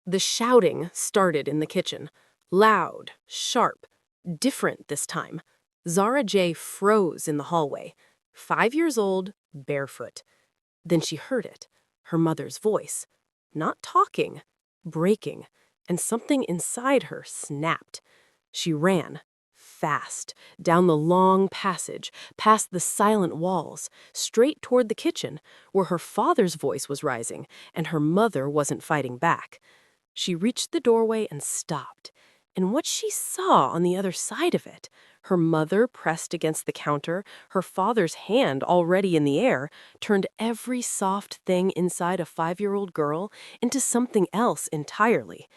The shouting started in the kitchen. Loud, sharp, different this time. Zara J froze in the hallway. 5 years old, barefoot. Then she heard it, her mother's voice. Not talking, breaking, and something inside her snapped. She ran, fast, down the long passage, past the silent walls, straight toward the kitchen, where her father's voice was rising, and her mother wasn't fighting back. She reached the doorway and stopped. And what she saw on the other side of it, her mother pressed against the counter, her father's hand already in the air, turned every soft thing inside a 5-year-old girl into something else entirely.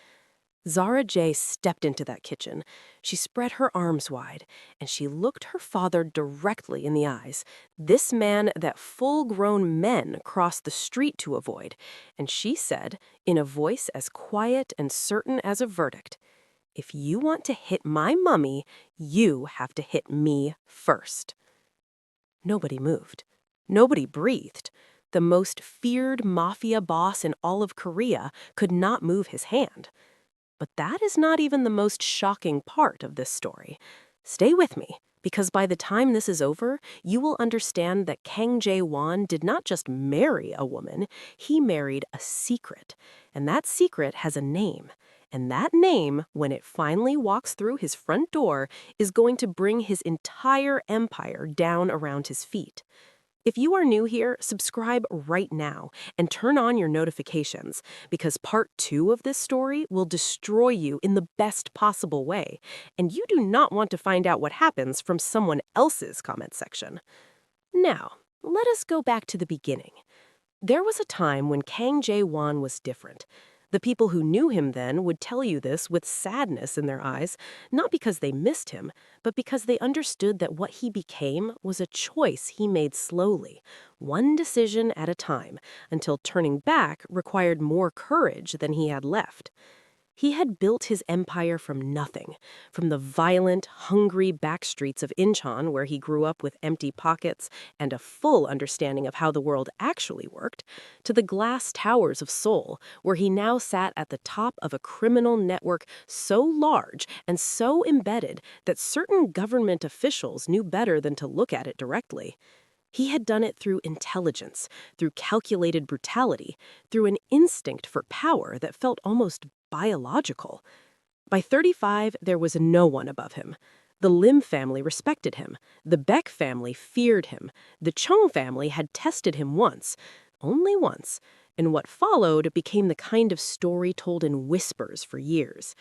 Zara J stepped into that kitchen. She spread her arms wide, and she looked her father directly in the eyes, this man that full-grown men crossed the street to avoid, and she said, in a voice as quiet and certain as a verdict, "If you want to hit my mummy, you have to hit me first." Nobody moved. Nobody breathed. The most feared mafia boss in all of Korea could not move his hand. But that is not even the most shocking part of this story. Stay with me, because by the time this is over, you will understand that Kang Jae-won did not just marry a woman, he married a secret. And that secret has a name. And that name, when it finally walks through his front door, is going to bring his entire empire down around his feet. If you are new here, subscribe right now and turn on your notifications, because part 2 of this story will destroy you in the best possible way, and you do not want to find out what happens from someone else's comment section. Now, let us go back to the beginning. There was a time when Kang Jae-won was different. The people who knew him then would tell you this with sadness in their eyes, not because they missed him, but because they understood that what he became was a choice he made slowly, one decision at a time, until turning back required more courage than he had left. He had built his empire from nothing, from the violent, hungry back streets of Incheon, where he grew up with empty pockets and a full understanding of how the world actually worked, to the glass towers of Seoul, where he now sat at the top of a criminal network so large and so embedded that certain government officials knew better than to look at it directly. He had done it through intelligence, through calculated brutality, through an instinct for power that felt almost biological. By 35, there was no one above him. The Lim family respected him. The Beck family feared him. The Chung family had tested him once, only once, and what followed became the kind of story told in whispers for years.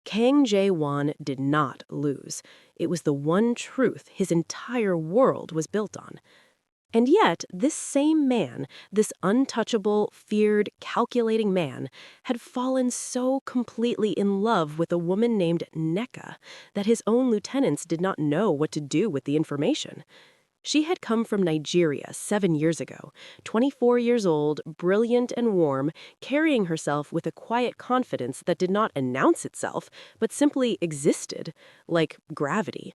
Kang Jae-won did not lose. It was the one truth his entire world was built on. And yet, this same man, this untouchable, feared, calculating man, had fallen so completely in love with a woman named Neka that his own lieutenants did not know what to do with the information. She had come from Nigeria 7 years ago, 24 years old, brilliant and warm, carrying herself with a quiet confidence that did not announce itself, but simply existed, like gravity.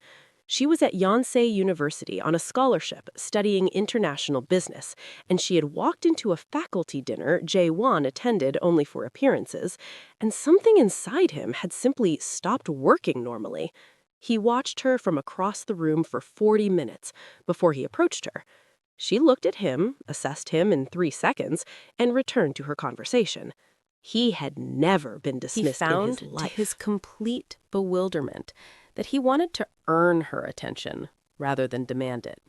She was at Yonsei University on a scholarship studying international business, and she had walked into a faculty dinner Jae-won attended only for appearances, and something inside him had simply stopped working normally. He watched her from across the room for 40 minutes before he approached her. She looked at him, assessed him in 3 seconds, and returned to her conversation. He had never been dismissed in his life. He found, to his complete bewilderment, that he wanted to earn her attention rather than demand it.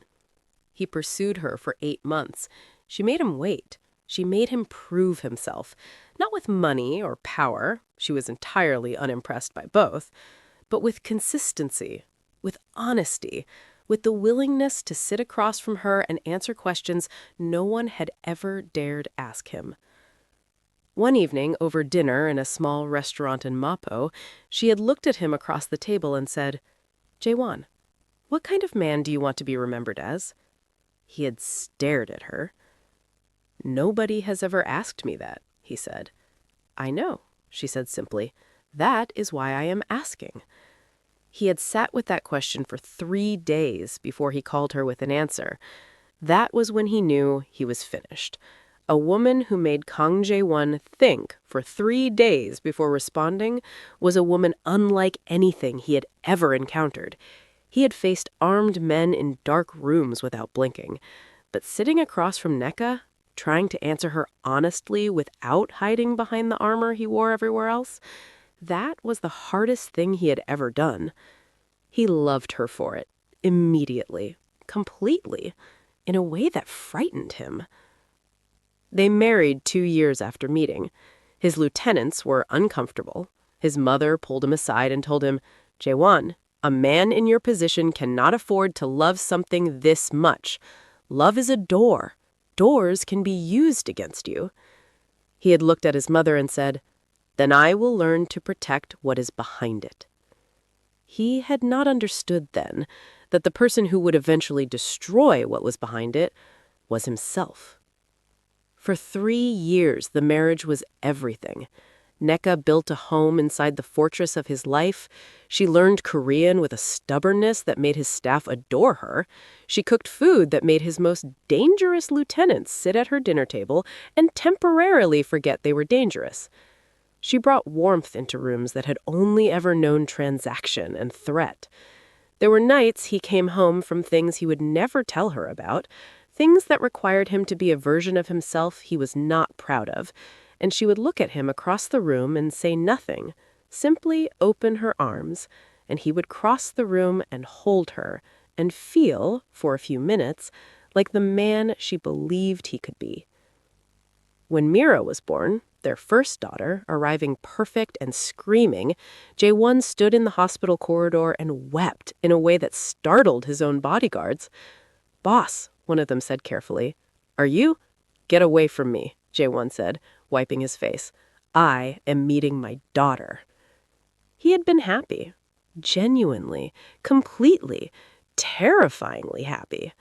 He pursued her for 8 months. She made him wait. She made him prove himself, not with money or power. She was entirely unimpressed by both, but with consistency, with honesty, with the willingness to sit across from her and answer questions no one had ever dared ask him. One evening, over dinner in a small restaurant in Mapo, she had looked at him across the table and said, "Jae-won, what kind of man do you want to be remembered as?" He had stared at her. "Nobody has ever asked me that," he said. "I know," she said simply. "That is why I am asking." He had sat with that question for 3 days before he called her with an answer. That was when he knew he was finished. A woman who made Kang Jae-won think for 3 days before responding was a woman unlike anything he had ever encountered. He had faced armed men in dark rooms without blinking. But sitting across from Neka, trying to answer her honestly without hiding behind the armor he wore everywhere else, that was the hardest thing he had ever done. He loved her for it, immediately, completely, in a way that frightened him. They married 2 years after meeting. His lieutenants were uncomfortable. His mother pulled him aside and told him, "Jae-won, a man in your position cannot afford to love something this much. Love is a door. Doors can be used against you." He had looked at his mother and said, "Then I will learn to protect what is behind it." He had not understood then that the person who would eventually destroy what was behind it was himself. For 3 years, the marriage was everything. Neka built a home inside the fortress of his life. She learned Korean with a stubbornness that made his staff adore her. She cooked food that made his most dangerous lieutenants sit at her dinner table and temporarily forget they were dangerous. She brought warmth into rooms that had only ever known transaction and threat. There were nights he came home from things he would never tell her about, things that required him to be a version of himself he was not proud of, and she would look at him across the room and say nothing, simply open her arms, and he would cross the room and hold her and feel, for a few minutes, like the man she believed he could be. When Mira was born, their first daughter, arriving perfect and screaming, Jae-won stood in the hospital corridor and wept in a way that startled his own bodyguards. "Boss," one of them said carefully. "Are you?" "Get away from me," Jae-won said, wiping his face. "I am meeting my daughter." He had been happy. Genuinely, completely, terrifyingly happy.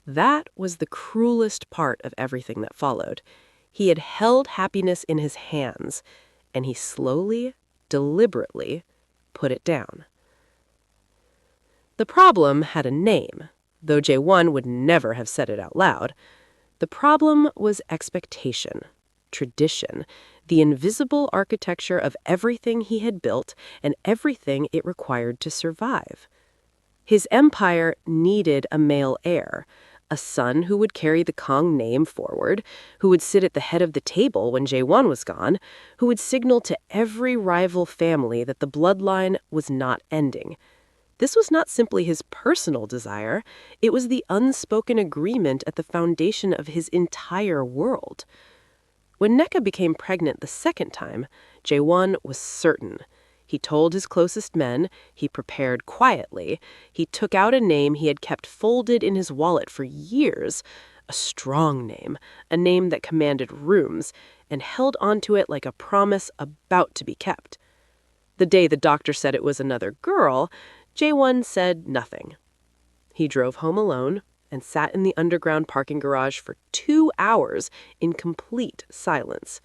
That was the cruelest part of everything that followed. He had held happiness in his hands, and he slowly, deliberately put it down. The problem had a name, though Jae-won would never have said it out loud. The problem was expectation, tradition, the invisible architecture of everything he had built and everything it required to survive. His empire needed a male heir, a son who would carry the Kang name forward, who would sit at the head of the table when Jae-won was gone, who would signal to every rival family that the bloodline was not ending. This was not simply his personal desire, it was the unspoken agreement at the foundation of his entire world. When Neka became pregnant the second time, Jae-won was certain. He told his closest men, he prepared quietly, he took out a name he had kept folded in his wallet for years, a strong name, a name that commanded rooms, and held onto it like a promise about to be kept. The day the doctor said it was another girl, Jae-won said nothing. He drove home alone and sat in the underground parking garage for 2 hours in complete silence.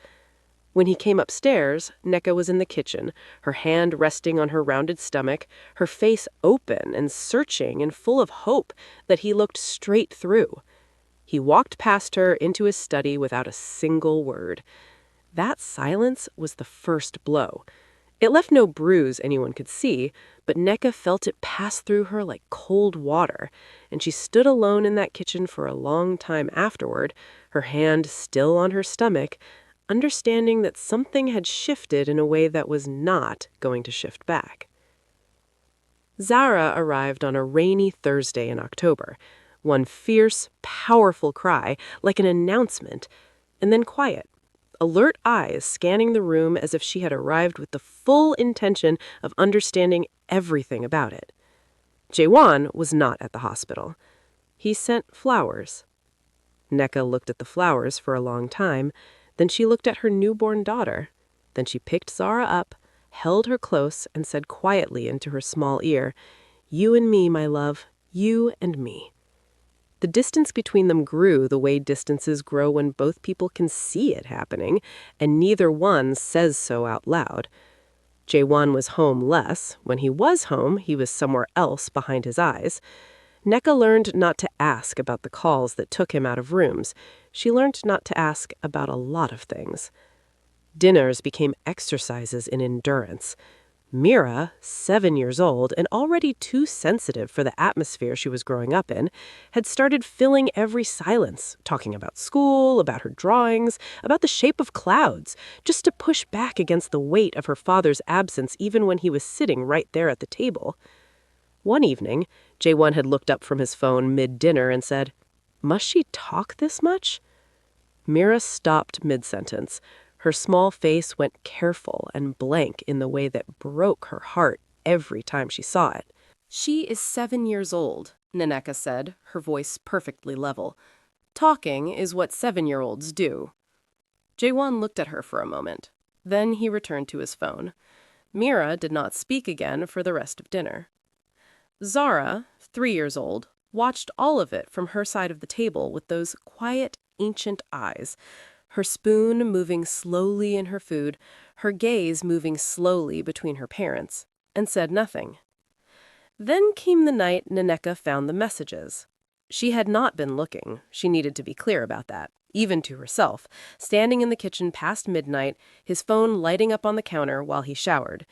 When he came upstairs, Neka was in the kitchen, her hand resting on her rounded stomach, her face open and searching and full of hope that he looked straight through. He walked past her into his study without a single word. That silence was the first blow. It left no bruise anyone could see, but Neka felt it pass through her like cold water, and she stood alone in that kitchen for a long time afterward, her hand still on her stomach, understanding that something had shifted in a way that was not going to shift back. Zara arrived on a rainy Thursday in October, one fierce, powerful cry, like an announcement, and then quiet. Alert eyes scanning the room as if she had arrived with the full intention of understanding everything about it. Jae-won was not at the hospital. He sent flowers. Neka looked at the flowers for a long time, then she looked at her newborn daughter. Then she picked Zara up, held her close, and said quietly into her small ear, "You and me, my love, you and me." The distance between them grew the way distances grow when both people can see it happening, and neither one says so out loud. Jae-won was home less. When he was home, he was somewhere else behind his eyes. Neka learned not to ask about the calls that took him out of rooms. She learned not to ask about a lot of things. Dinners became exercises in endurance. Mira, 7 years old and already too sensitive for the atmosphere she was growing up in, had started filling every silence, talking about school, about her drawings, about the shape of clouds, just to push back against the weight of her father's absence even when he was sitting right there at the table. One evening, J1 had looked up from his phone mid-dinner and said, "Must she talk this much?" Mira stopped mid-sentence. Her small face went careful and blank in the way that broke her heart every time she saw it. "She is 7 years old," Naneka said, her voice perfectly level. "Talking is what 7-year-olds do." Jaewon looked at her for a moment. Then he returned to his phone. Mira did not speak again for the rest of dinner. Zara, 3 years old, watched all of it from her side of the table with those quiet, ancient eyes, her spoon moving slowly in her food, her gaze moving slowly between her parents, and said nothing. Then came the night Naneka found the messages. She had not been looking. She needed to be clear about that, even to herself, standing in the kitchen past midnight, his phone lighting up on the counter while he showered.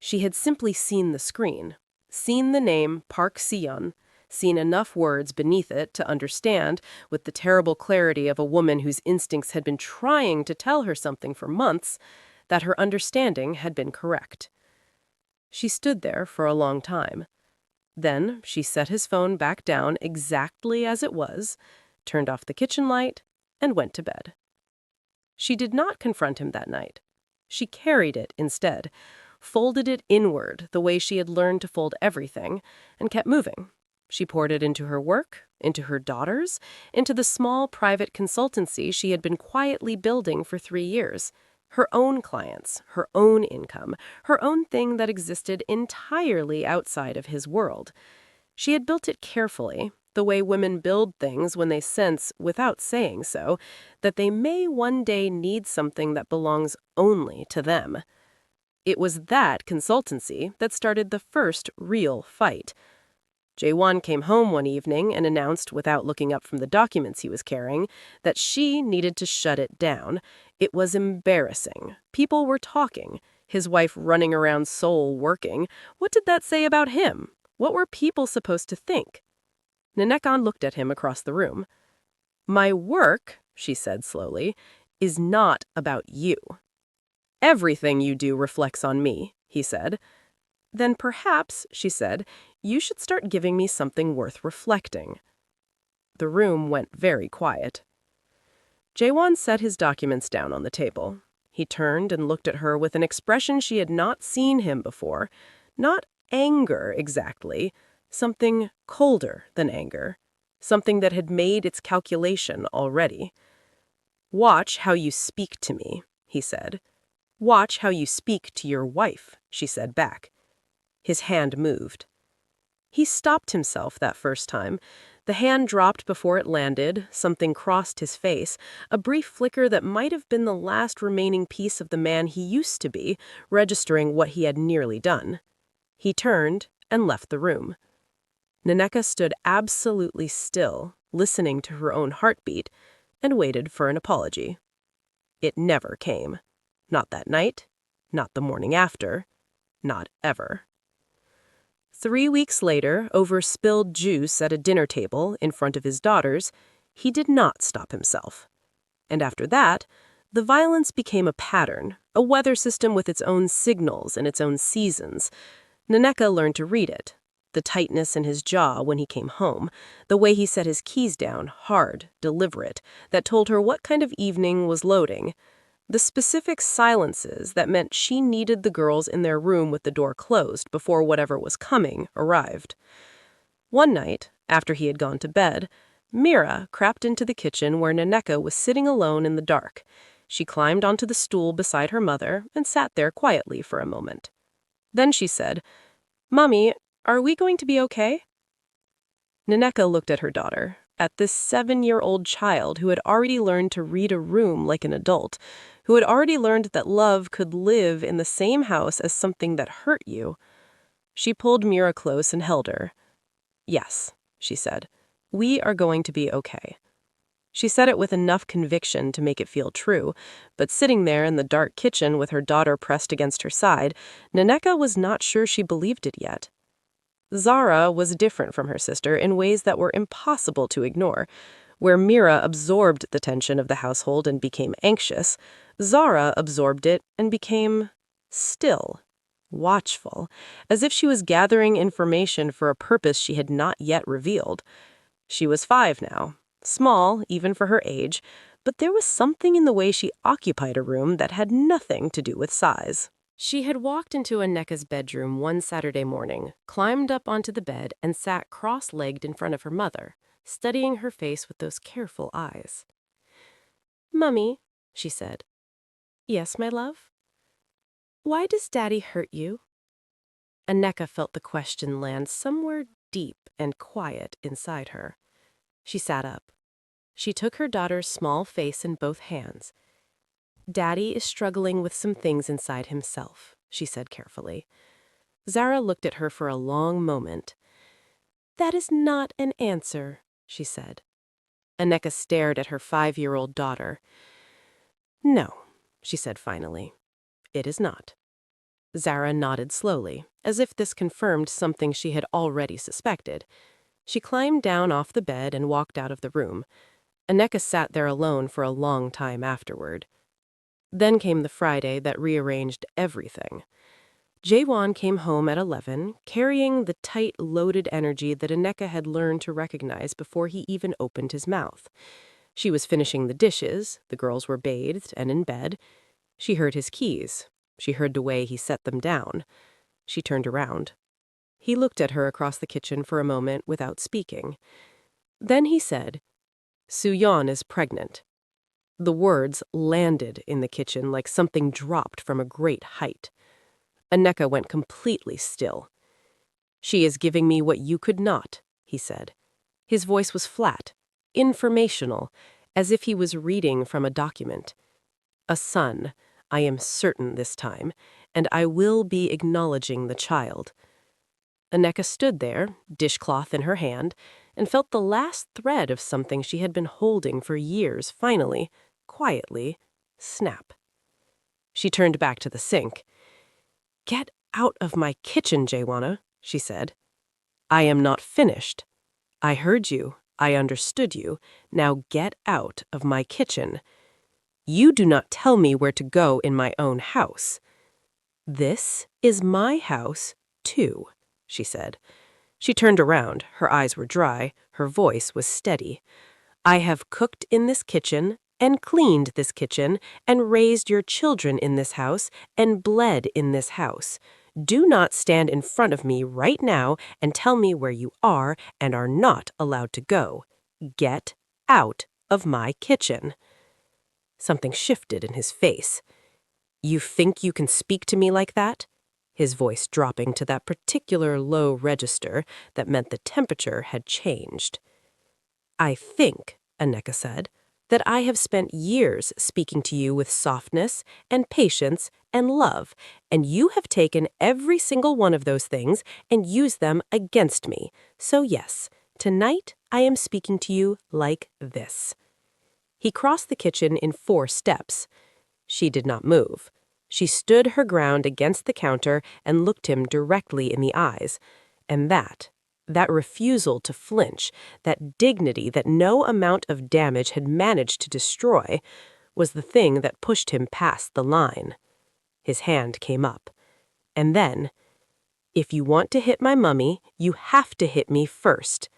She had simply seen the screen, seen the name Park Seon, seen enough words beneath it to understand, with the terrible clarity of a woman whose instincts had been trying to tell her something for months, that her understanding had been correct. She stood there for a long time. Then she set his phone back down exactly as it was, turned off the kitchen light, and went to bed. She did not confront him that night. She carried it instead, folded it inward the way she had learned to fold everything, and kept moving. She poured it into her work, into her daughters, into the small private consultancy she had been quietly building for 3 years. Her own clients, her own income, her own thing that existed entirely outside of his world. She had built it carefully, the way women build things when they sense, without saying so, that they may one day need something that belongs only to them. It was that consultancy that started the first real fight. Jaewon came home one evening and announced, without looking up from the documents he was carrying, that she needed to shut it down. It was embarrassing. People were talking. His wife running around Seoul working. What did that say about him? What were people supposed to think? Nanekon looked at him across the room. "My work," she said slowly, "is not about you." "Everything you do reflects on me," he said. "Then perhaps," she said, "you should start giving me something worth reflecting." The room went very quiet. Jaewon set his documents down on the table. He turned and looked at her with an expression she had not seen him before. Not anger, exactly. Something colder than anger. Something that had made its calculation already. "Watch how you speak to me," he said. "Watch how you speak to your wife," she said back. His hand moved. He stopped himself that first time. The hand dropped before it landed, something crossed his face, a brief flicker that might have been the last remaining piece of the man he used to be, registering what he had nearly done. He turned and left the room. Naneka stood absolutely still, listening to her own heartbeat, and waited for an apology. It never came. Not that night, not the morning after, not ever. 3 weeks later, over spilled juice at a dinner table in front of his daughters, he did not stop himself. And after that, the violence became a pattern, a weather system with its own signals and its own seasons. Naneka learned to read it. The tightness in his jaw when he came home, the way he set his keys down, hard, deliberate, that told her what kind of evening was loading. The specific silences that meant she needed the girls in their room with the door closed before whatever was coming arrived. One night, after he had gone to bed, Mira crept into the kitchen where Naneka was sitting alone in the dark. She climbed onto the stool beside her mother and sat there quietly for a moment. Then she said, "Mommy, are we going to be okay?" Naneka looked at her daughter, at this 7-year-old child who had already learned to read a room like an adult, who had already learned that love could live in the same house as something that hurt you. She pulled Mira close and held her. "Yes," she said. We are going to be okay. She said it with enough conviction to make it feel true, but sitting there in the dark kitchen with her daughter pressed against her side, Nneka was not sure she believed it yet. Zara was different from her sister in ways that were impossible to ignore. Where Mira absorbed the tension of the household and became anxious, Zara absorbed it and became still, watchful, as if she was gathering information for a purpose she had not yet revealed. She was 5 now, small even for her age, but there was something in the way she occupied a room that had nothing to do with size. She had walked into Nneka's bedroom one Saturday morning, climbed up onto the bed, and sat cross-legged in front of her mother, studying her face with those careful eyes. "Mummy," she said. "Yes, my love?" "Why does Daddy hurt you?" Nneka felt the question land somewhere deep and quiet inside her. She sat up. She took her daughter's small face in both hands. "Daddy is struggling with some things inside himself," she said carefully. Zara looked at her for a long moment. "That is not an answer," she said. Nneka stared at her 5-year-old daughter. "No," she said finally. "It is not." Zara nodded slowly, as if this confirmed something she had already suspected. She climbed down off the bed and walked out of the room. Nneka sat there alone for a long time afterward. Then came the Friday that rearranged everything. Jaewon came home at 11, carrying the tight, loaded energy that Nneka had learned to recognize before he even opened his mouth. She was finishing the dishes, the girls were bathed and in bed. She heard his keys. She heard the way he set them down. She turned around. He looked at her across the kitchen for a moment without speaking. Then he said, "Soo-yeon is pregnant." The words landed in the kitchen like something dropped from a great height. Nneka went completely still. "She is giving me what you could not," he said. His voice was flat, informational, as if he was reading from a document. "A son, I am certain this time, and I will be acknowledging the child." Nneka stood there, dishcloth in her hand, and felt the last thread of something she had been holding for years finally, quietly, snap. She turned back to the sink. "Get out of my kitchen, Jaewana," she said. "I am not finished. I heard you. I understood you. Now get out of my kitchen. You do not tell me where to go in my own house." "This is my house, too," she said. She turned around. Her eyes were dry. Her voice was steady. "I have cooked in this kitchen and cleaned this kitchen and raised your children in this house and bled in this house. Do not stand in front of me right now and tell me where you are and are not allowed to go. Get out of my kitchen." Something shifted in his face. "You think you can speak to me like that?" His voice dropping to that particular low register that meant the temperature had changed. "I think," Nneka said, "that I have spent years speaking to you with softness and patience and love, and you have taken every single one of those things and used them against me. So yes, tonight I am speaking to you like this." He crossed the kitchen in 4 steps. She did not move. She stood her ground against the counter and looked him directly in the eyes. And that refusal to flinch, that dignity that no amount of damage had managed to destroy, was the thing that pushed him past the line. His hand came up. And then, "If you want to hit my mummy, you have to hit me first."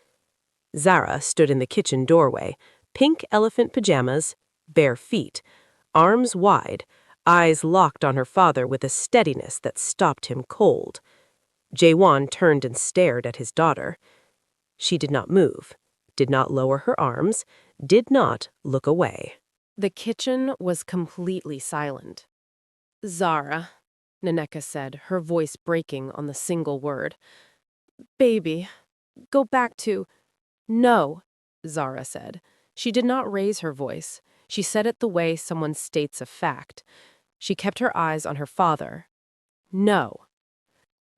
Zara stood in the kitchen doorway, pink elephant pajamas, bare feet, arms wide, eyes locked on her father with a steadiness that stopped him cold. Jaewon turned and stared at his daughter. She did not move, did not lower her arms, did not look away. The kitchen was completely silent. "Zara," Nneka said, her voice breaking on the single word. "Baby, go back to—" "No," Zara said. She did not raise her voice. She said it the way someone states a fact. She kept her eyes on her father. "No."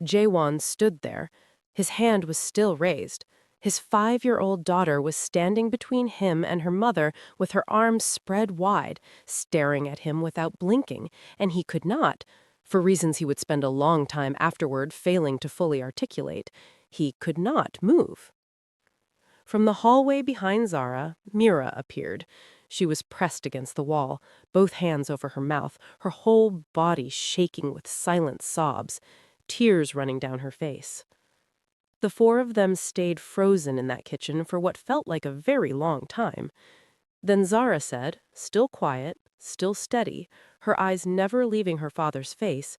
Jaewon stood there. His hand was still raised. His 5-year-old daughter was standing between him and her mother with her arms spread wide, staring at him without blinking, and he could not, for reasons he would spend a long time afterward failing to fully articulate, he could not move. From the hallway behind Zara, Mira appeared. She was pressed against the wall, both hands over her mouth, her whole body shaking with silent sobs, tears running down her face. The four of them stayed frozen in that kitchen for what felt like a very long time. Then Zara said, still quiet, still steady, her eyes never leaving her father's face,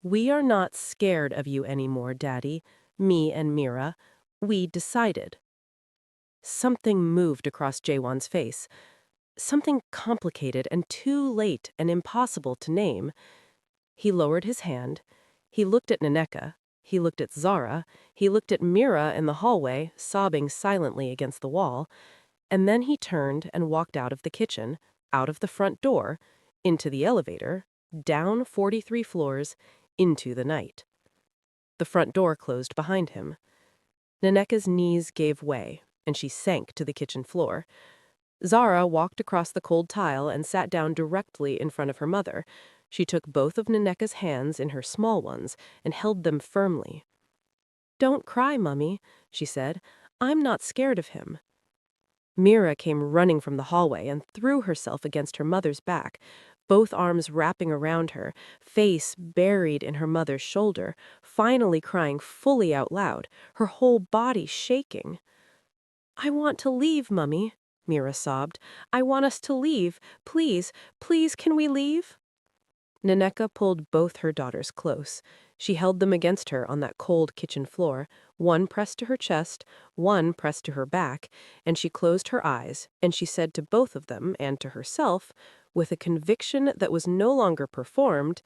"We are not scared of you anymore, Daddy, me and Mira. We decided." Something moved across Jaewon's face. Something complicated and too late and impossible to name. He lowered his hand. He looked at Naneka. He looked at Zara. He looked at Mira in the hallway, sobbing silently against the wall. And then he turned and walked out of the kitchen, out of the front door, into the elevator, down 43 floors, into the night. The front door closed behind him. Naneka's knees gave way, and she sank to the kitchen floor. Zara walked across the cold tile and sat down directly in front of her mother. She took both of Naneka's hands in her small ones and held them firmly. "Don't cry, Mummy," she said. "I'm not scared of him." Mira came running from the hallway and threw herself against her mother's back, both arms wrapping around her, face buried in her mother's shoulder, finally crying fully out loud, her whole body shaking. "I want to leave, Mummy," Mira sobbed. "I want us to leave. Please, please, can we leave?" Naneka pulled both her daughters close. She held them against her on that cold kitchen floor, one pressed to her chest, one pressed to her back, and she closed her eyes, and she said to both of them and to herself, with a conviction that was no longer performed,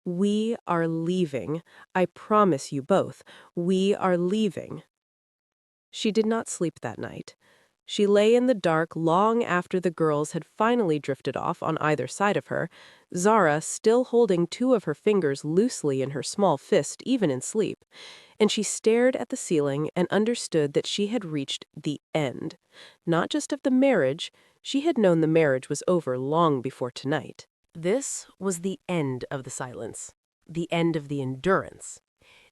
"We are leaving. I promise you both. We are leaving." She did not sleep that night. She lay in the dark long after the girls had finally drifted off on either side of her, Zara still holding two of her fingers loosely in her small fist even in sleep, and she stared at the ceiling and understood that she had reached the end. Not just of the marriage, she had known the marriage was over long before tonight. This was the end of the silence, the end of the endurance.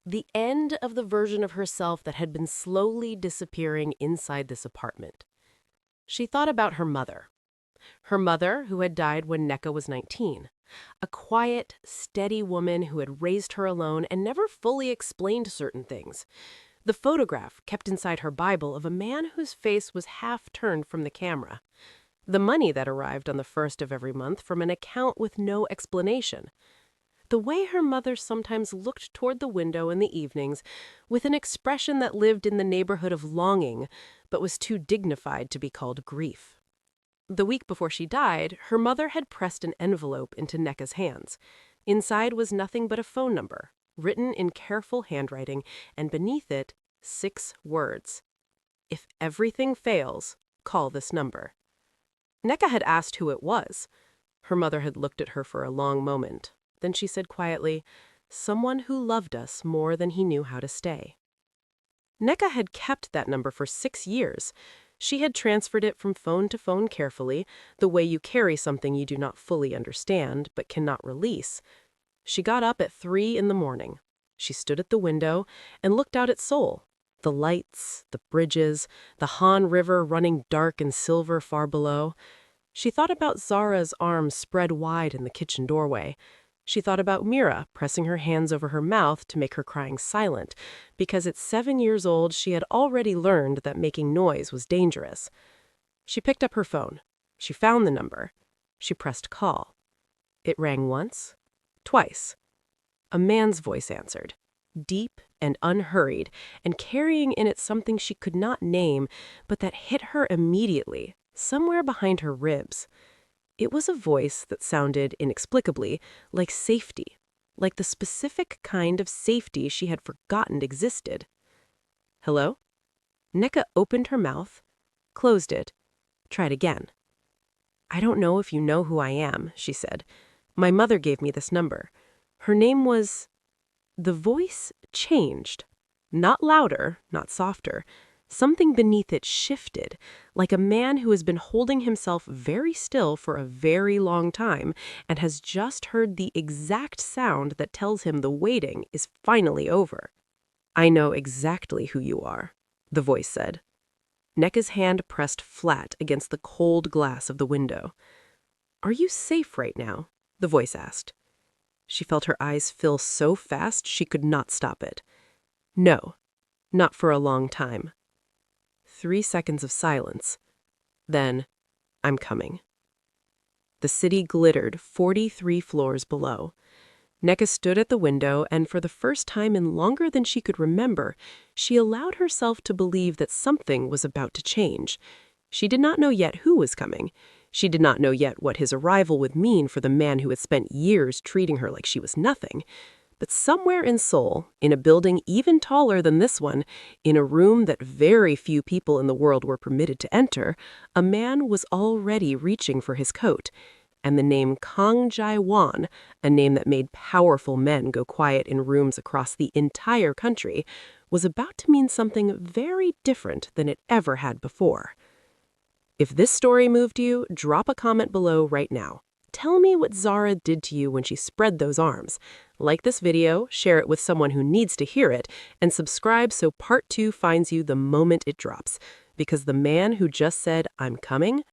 The end of the version of herself that had been slowly disappearing inside this apartment. She thought about her mother. Her mother, who had died when Neka was 19. A quiet, steady woman who had raised her alone and never fully explained certain things. The photograph kept inside her Bible of a man whose face was half turned from the camera. The money that arrived on the first of every month from an account with no explanation. The way her mother sometimes looked toward the window in the evenings with an expression that lived in the neighborhood of longing, but was too dignified to be called grief. The week before she died, her mother had pressed an envelope into Neka's hands. Inside was nothing but a phone number, written in careful handwriting, and beneath it, 6 words. "If everything fails, call this number." Neka had asked who it was. Her mother had looked at her for a long moment. Then she said quietly, "Someone who loved us more than he knew how to stay." Neka had kept that number for 6 years. She had transferred it from phone to phone carefully, the way you carry something you do not fully understand but cannot release. She got up at 3 in the morning. She stood at the window and looked out at Seoul. The lights, the bridges, the Han River running dark and silver far below. She thought about Zara's arms spread wide in the kitchen doorway. She thought about Mira pressing her hands over her mouth to make her crying silent, because at 7 years old she had already learned that making noise was dangerous. She picked up her phone. She found the number. She pressed call. It rang once, twice. A man's voice answered, deep and unhurried, and carrying in it something she could not name, but that hit her immediately, somewhere behind her ribs. It was a voice that sounded, inexplicably, like safety, like the specific kind of safety she had forgotten existed. "Hello?" Neka opened her mouth, closed it, tried again. "I don't know if you know who I am," she said. "My mother gave me this number. Her name was—" The voice changed. Not louder, not softer. Something beneath it shifted, like a man who has been holding himself very still for a very long time and has just heard the exact sound that tells him the waiting is finally over. "I know exactly who you are," the voice said. Neka's hand pressed flat against the cold glass of the window. "Are you safe right now?" the voice asked. She felt her eyes fill so fast she could not stop it. "No, not for a long time." 3 seconds of silence. Then, "I'm coming." The city glittered 43 floors below. Neka stood at the window, and for the first time in longer than she could remember, she allowed herself to believe that something was about to change. She did not know yet who was coming. She did not know yet what his arrival would mean for the man who had spent years treating her like she was nothing. But somewhere in Seoul, in a building even taller than this one, in a room that very few people in the world were permitted to enter, a man was already reaching for his coat. And the name Kang Jae-won, a name that made powerful men go quiet in rooms across the entire country, was about to mean something very different than it ever had before. If this story moved you, drop a comment below right now. Tell me what Zara did to you when she spread those arms. Like this video, share it with someone who needs to hear it, and subscribe so part 2 finds you the moment it drops. Because the man who just said, "I'm coming,"